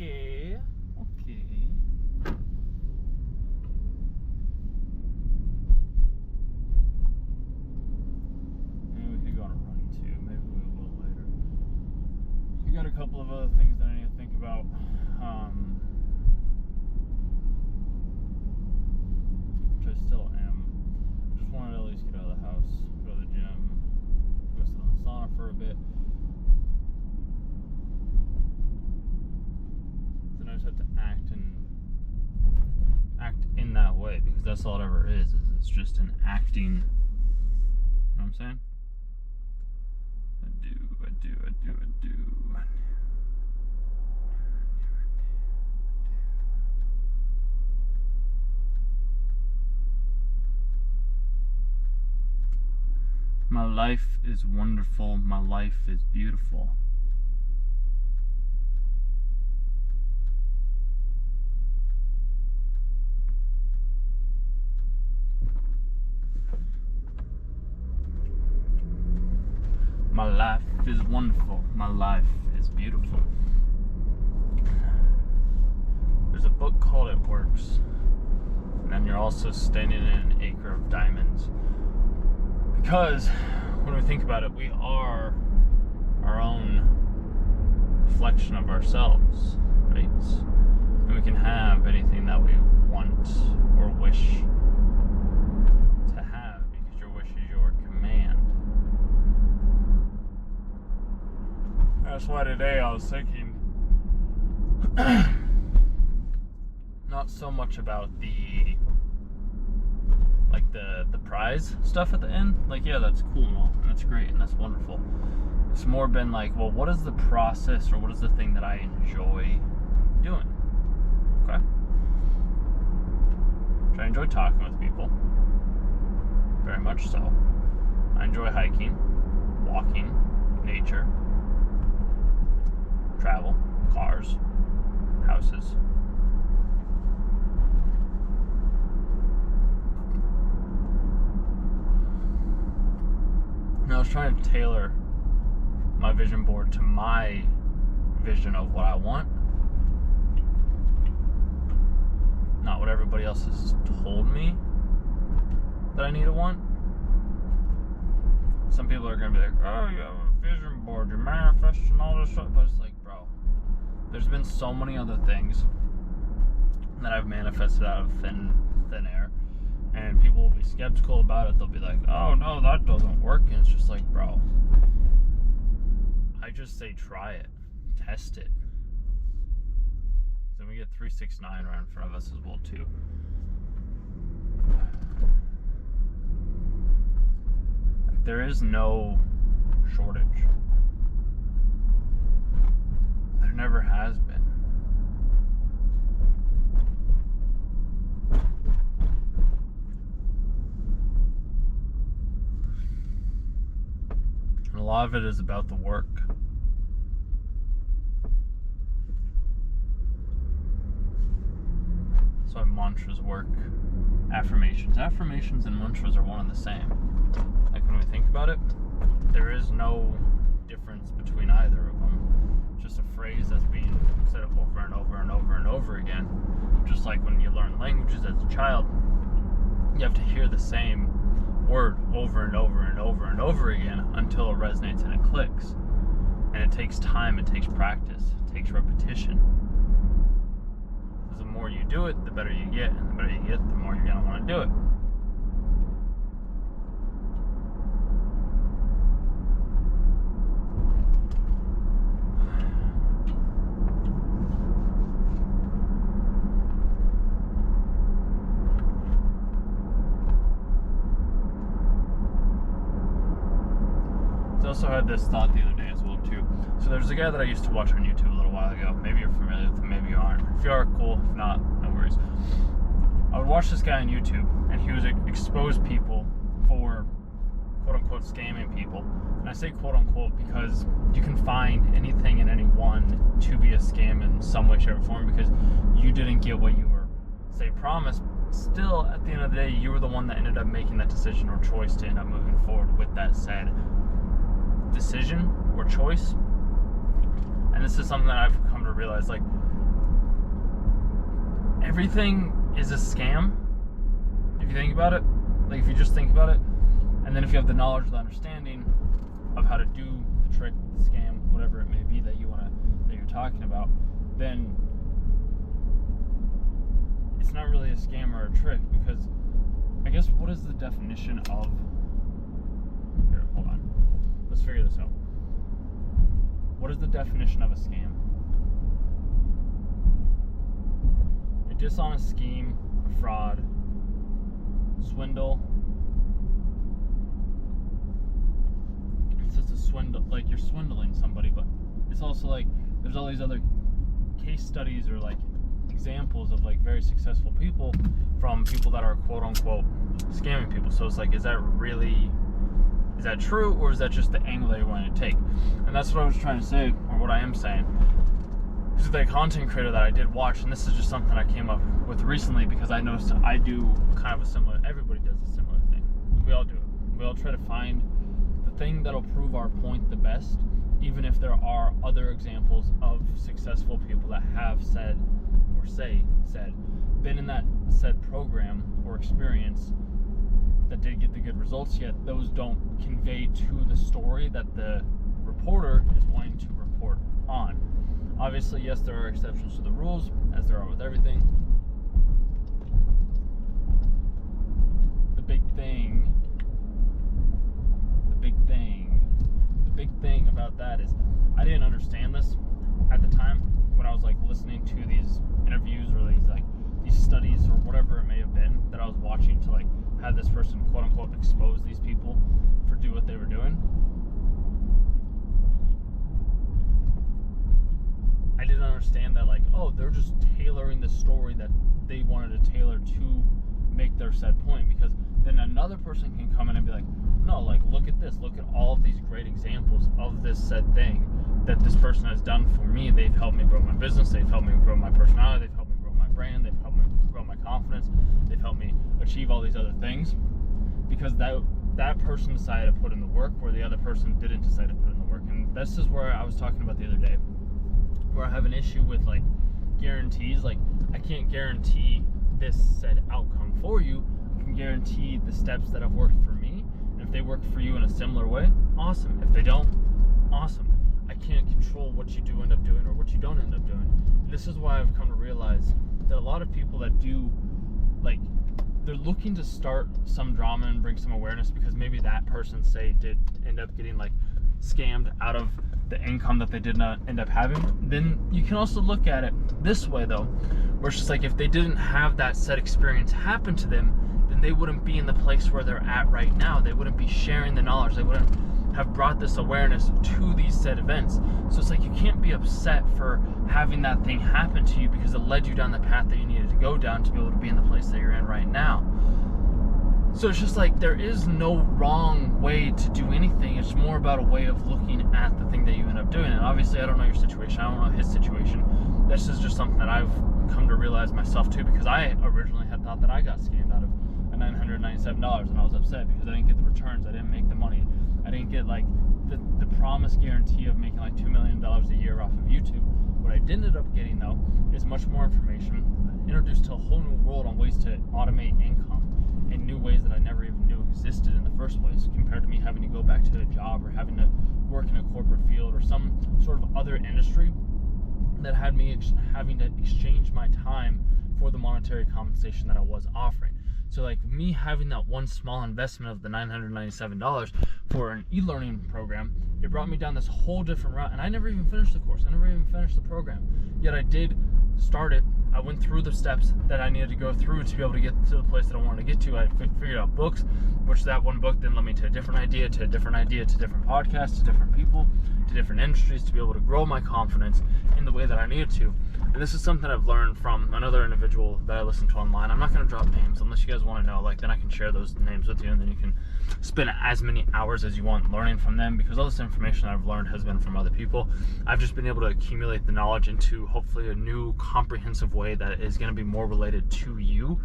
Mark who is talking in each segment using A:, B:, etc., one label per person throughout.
A: Okay. Maybe we could go on a run too. Maybe we will later. I got a couple of other things that I need to think about. Which I still am. Just wanted to at least get out of the house, go to the gym, go sit in the sauna for a bit. Then I just have to act in that way, because that's all it ever is it's just an acting. You know what I'm saying? I do. My life is wonderful. My life is beautiful. My life is wonderful. My life is beautiful. There's a book called It Works. And then you're also standing in an acre of diamonds. Because when we think about it, we are our own reflection of ourselves, right? And we can have anything that we want or wish to have, because your wish is your command. That's why today I was thinking not so much about the prize stuff at the end. Like, yeah, that's cool and all, and that's great, and that's wonderful. It's more been like, well, what is the process, or what is the thing that I enjoy doing? Okay. Which I enjoy talking with people. Very much so. I enjoy hiking, walking, nature, travel, cars, houses. And I was trying to tailor my vision board to my vision of what I want, not what everybody else has told me that I need to want. Some people are going to be like, oh, you have a vision board, you're manifesting all this stuff. But it's like, bro, there's been so many other things that I've manifested out of thin air. And people will be skeptical about it. They'll be like, oh, no, that doesn't work. And it's just like, bro, I just say try it. Test it. Then we get 369 right in front of us as well, too. There is no shortage. There never has been. And a lot of it is about the work. So mantras work. Affirmations and mantras are one and the same. Like, when we think about it, there is no difference between either of them. It's just a phrase that's being said over and over and over and over again. Just like when you learn languages as a child, you have to hear the same word over and over and over and over again until it resonates and it clicks. And it takes time, it takes practice, it takes repetition. Because the more you do it, the better you get, and the better you get, the more you're going to want to do it. I also had this thought the other day as well too. So there's a guy that I used to watch on YouTube a little while ago. Maybe you're familiar with him, maybe you aren't. If you are, cool. If not, no worries. I would watch this guy on YouTube, and he would expose people for quote-unquote scamming people. And I say quote-unquote because you can find anything and anyone to be a scam in some way, shape, or form, because you didn't get what you were, say, promised. Still, at the end of the day, you were the one that ended up making that decision or choice to end up moving forward with that said decision or choice. And this is something that I've come to realize, like, everything is a scam. If you think about it, like if you just think about it, and then if you have the knowledge, the understanding of how to do the trick, the scam, whatever it may be that you're talking about, then it's not really a scam or a trick, because I guess what is the definition of... Here, hold on. Let's figure this out. What is the definition of a scam? A dishonest scheme, a fraud, swindle. It's just a swindle, like you're swindling somebody, but it's also like there's all these other case studies or like examples of like very successful people from people that are quote unquote scamming people. So it's like, is that true, or is that just the angle that you're wanting to take? And that's what I was trying to say, or what I am saying. This is the content creator that I did watch, and this is just something I came up with recently because I noticed I do kind of a similar, everybody does a similar thing. We all do it. We all try to find the thing that'll prove our point the best, even if there are other examples of successful people that have said, been in that said program or experience that did get the good results, yet those don't convey to the story that the reporter is wanting to report on. Obviously, yes, there are exceptions to the rules, as there are with everything. The big thing about that is I didn't understand this at the time when I was like listening to these interviews or these studies or whatever it may have been that I was watching to like have this person quote unquote expose these people for do what they were doing. I didn't understand that, like, oh, they're just tailoring the story that they wanted to tailor to make their said point, because then another person can come in and be like, no, like, look at this, look at all of these great examples of this said thing that this person has done for me. They've helped me grow my business, they've helped me grow my personality, they've helped me grow my brand, they've helped me grow my confidence, they've helped me achieve all these other things, because that person decided to put in the work where the other person didn't decide to put in the work. And this is where I was talking about the other day, where I have an issue with like guarantees. Like, I can't guarantee this said outcome for you. I can guarantee the steps that have worked for me, and if they work for you in a similar way, awesome. If they don't, awesome. I can't control what you do end up doing or what you don't end up doing. And this is why I've come to realize that a lot of people that do, like, they're looking to start some drama and bring some awareness because maybe that person, say, did end up getting like scammed out of the income that they did not end up having. Then you can also look at it this way though, where it's just like, if they didn't have that said experience happen to them, then they wouldn't be in the place where they're at right now. They wouldn't be sharing the knowledge. They wouldn't have brought this awareness to these said events. So it's like, you can't be upset for having that thing happen to you because it led you down the path that you needed to go down to be able to be in the place that you're in right now. So it's just like, there is no wrong way to do anything. It's more about a way of looking at the thing that you end up doing. And obviously, I don't know your situation. I don't know his situation. This is just something that I've come to realize myself too, because I originally had thought that I got scammed out of a $997, and I was upset because I didn't get the returns. I didn't make the money. I didn't get like the promised guarantee of making like $2 million a year off of YouTube. What I did end up getting though is much more information, introduced to a whole new world on ways to automate income in new ways that I never even knew existed in the first place, compared to me having to go back to a job or having to work in a corporate field or some sort of other industry that had me having to exchange my time for the monetary compensation that I was offering. So like, me having that one small investment of the $997 for an e-learning program, it brought me down this whole different route, and I never even finished the course. I never even finished the program. Yet I did start it. I went through the steps that I needed to go through to be able to get to the place that I wanted to get to. I figured out books, which that one book then led me to a different idea, to a different idea, to different podcasts, to different people, to different industries, to be able to grow my confidence in the way that I needed to. And this is something I've learned from another individual that I listened to online. I'm not going to drop names unless you guys want to know. Like, then I can share those names with you, and then you can spend as many hours as you want learning from them, because all this information that I've learned has been from other people. I've just been able to accumulate the knowledge into hopefully a new comprehensive way that is going to be more related to you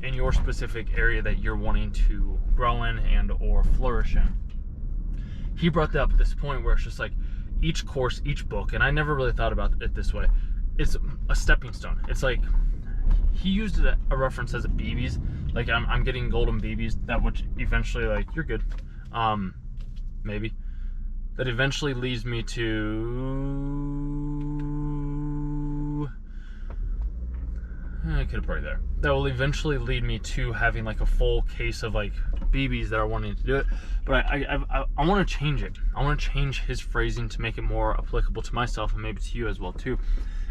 A: in your specific area that you're wanting to grow in and or flourish in. He brought up this point where it's just like, each course, each book, and I never really thought about it this way, it's a stepping stone. It's like he used a reference as a BBs, like I'm getting golden BBs, that which eventually, like, you're good, maybe, that eventually leads me to, I could have put it there, that will eventually lead me to having like a full case of like BBs that are wanting to do it. But I want to change it. I want to change his phrasing to make it more applicable to myself and maybe to you as well too.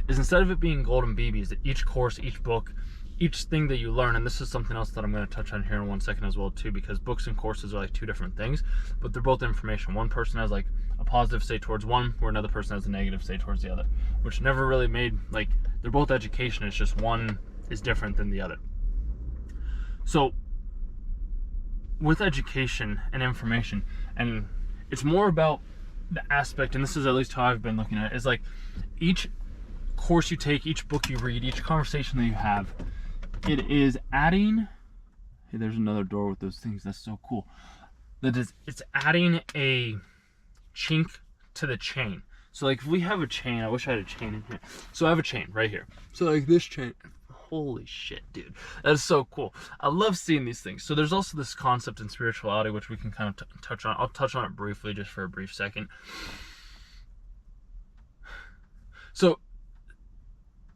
A: Is instead of it being golden BBs, that each course, each book, each thing that you learn, and this is something else that I'm going to touch on here in 1 second as well too, because books and courses are like two different things, but they're both information. One person has like a positive say towards one, where another person has a negative say towards the other, which never really made, like, they're both education, it's just one is different than the other. So with education and information, and it's more about the aspect, and this is at least how I've been looking at it, is like each course you take, each book you read, each conversation that you have, it is adding, hey, there's another door with those things, that's so cool, that is, it's adding a chink to the chain. So like if we have a chain, I wish I had a chain in here, so I have a chain right here, so like this chain, holy shit, dude, that is so cool. I love seeing these things. So there's also this concept in spirituality, which we can kind of touch on. I'll touch on it briefly, just for a brief second. So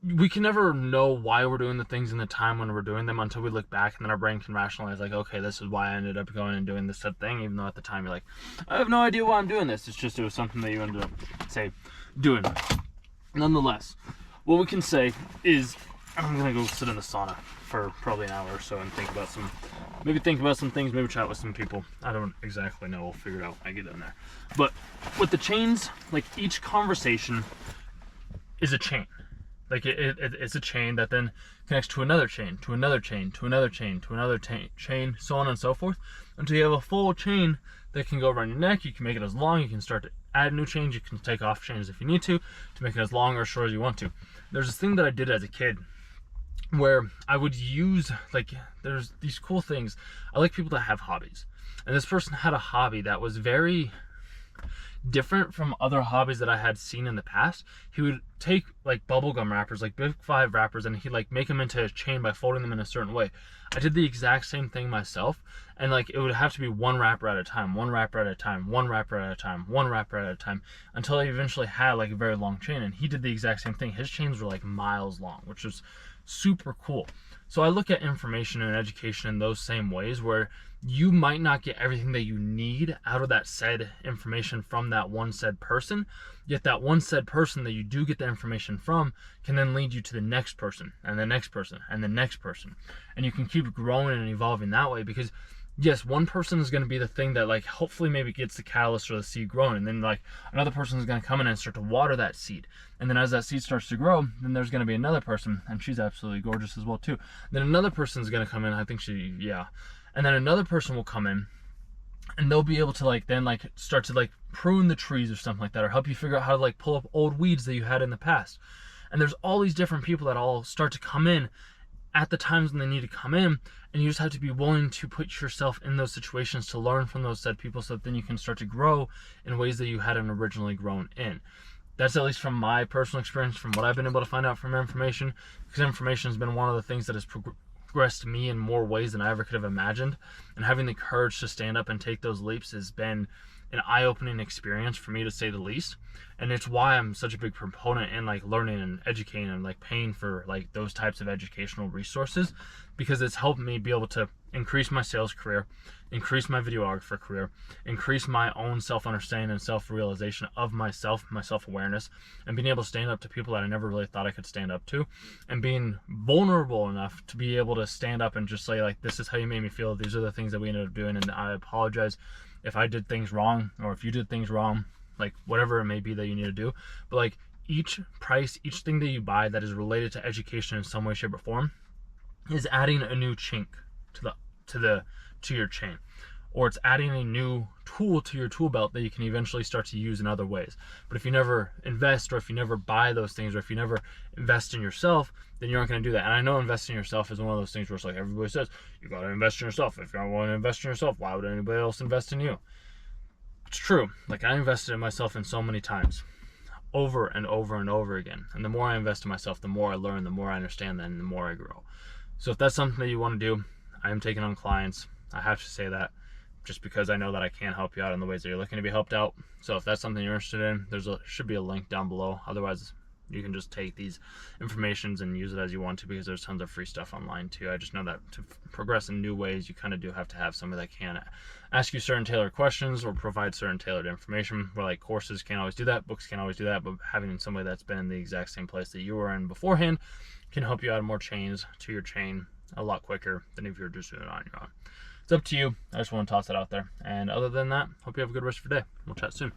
A: we can never know why we're doing the things in the time when we're doing them until we look back, and then our brain can rationalize, like, okay, this is why I ended up going and doing this said thing, even though at the time you're like, I have no idea why I'm doing this. It's just, it was something that you ended up, say, doing. Nonetheless, what we can say is, I'm gonna go sit in the sauna for probably an hour or so and think about some things, maybe chat with some people. I don't exactly know, we'll figure it out when I get in there. But with the chains, like each conversation is a chain. Like it's a chain that then connects to another chain, to another chain, to another chain, to another chain, so on and so forth, until you have a full chain that can go around your neck. You can make it as long, you can start to add new chains, you can take off chains if you need to make it as long or short as you want to. There's this thing that I did as a kid where I would use, like, there's these cool things. I like people that have hobbies. And this person had a hobby that was very different from other hobbies that I had seen in the past. He would take like bubblegum wrappers, like Big 5 wrappers, and he'd like make them into a chain by folding them in a certain way. I did the exact same thing myself, and like it would have to be one wrapper at a time, one wrapper at a time, one wrapper at a time, one wrapper at a time, until I eventually had like a very long chain. And he did the exact same thing. His chains were like miles long, which was super cool. So I look at information and education in those same ways, where you might not get everything that you need out of that said information from that one said person, yet that one said person that you do get the information from can then lead you to the next person and the next person and the next person. And you can keep growing and evolving that way, because yes, one person is going to be the thing that like hopefully maybe gets the catalyst or the seed growing, and then like another person is going to come in and start to water that seed, and then as that seed starts to grow, then there's going to be another person, and she's absolutely gorgeous as well too. Then another person is going to come in, I think and then another person will come in, and they'll be able to like then like start to like prune the trees or something like that, or help you figure out how to like pull up old weeds that you had in the past. And there's all these different people that all start to come in at the times when they need to come in, and you just have to be willing to put yourself in those situations to learn from those said people, so that then you can start to grow in ways that you hadn't originally grown in. That's at least from my personal experience, from what I've been able to find out from information, because information has been one of the things that has progressed me in more ways than I ever could have imagined. And having the courage to stand up and take those leaps has been an eye-opening experience for me, to say the least. And it's why I'm such a big proponent in like learning and educating and like paying for like those types of educational resources, because it's helped me be able to increase my sales career, increase my videographer career, increase my own self-understanding and self-realization of myself, my self-awareness, and being able to stand up to people that I never really thought I could stand up to, and being vulnerable enough to be able to stand up and just say like, this is how you made me feel, these are the things that we ended up doing, and I apologize if I did things wrong, or if you did things wrong, like whatever it may be that you need to do. But like each price, each thing that you buy that is related to education in some way, shape, or form is adding a new chink to your chain, or it's adding a new tool to your tool belt that you can eventually start to use in other ways. But if you never invest, or if you never buy those things, or if you never invest in yourself, then you aren't going to do that. And I know investing in yourself is one of those things where it's like everybody says, you got to invest in yourself. If you don't want to invest in yourself, why would anybody else invest in you? It's true. Like I invested in myself in so many times over and over and over again. And the more I invest in myself, the more I learn, the more I understand, and the more I grow. So if that's something that you want to do, I am taking on clients. I have to say that just because I know that I can help you out in the ways that you're looking to be helped out. So if that's something you're interested in, should be a link down below. Otherwise, you can just take these informations and use it as you want to, because there's tons of free stuff online too. I just know that to progress in new ways, you kind of do have to have somebody that can ask you certain tailored questions or provide certain tailored information. Where like courses can't always do that, books can't always do that, but having somebody that's been in the exact same place that you were in beforehand can help you add more chains to your chain a lot quicker than if you're just doing it on your own. It's up to you. I just want to toss it out there. And other than that, hope you have a good rest of your day. We'll chat soon.